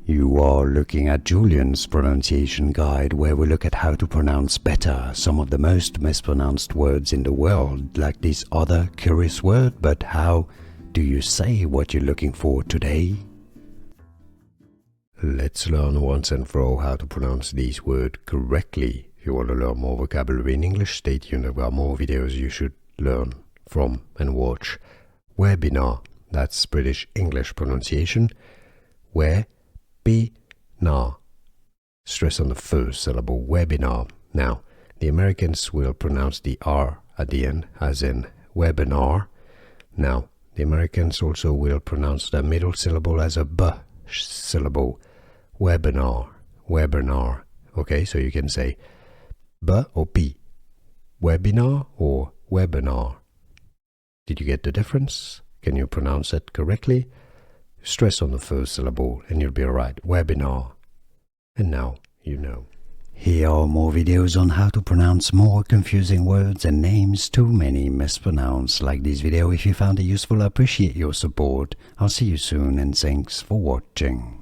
You are looking at Julian's pronunciation guide, where we look at how to pronounce better some of the most mispronounced words in the world, like this other curious word. But how do you say what you're looking for today? Let's learn once and for all how to pronounce this word correctly. If you want to learn more vocabulary in English, stay tuned. There are more videos you should learn from and watch. Webinar, that's British English pronunciation. Webinar. Stress on the first syllable, webinar. Now, the Americans will pronounce the R at the end, as in webinar. Now, the Americans also will pronounce the middle syllable as a B syllable. Webinar, webinar. Okay, so you can say B or P. Webinar or webinar. Did you get the difference? Can you pronounce it correctly? Stress on the first syllable and you'll be alright. Webinar. And now you know. Here are more videos on how to pronounce more confusing words and names too many mispronounced. Like this video if you found it useful. I appreciate your support. I'll see you soon and thanks for watching.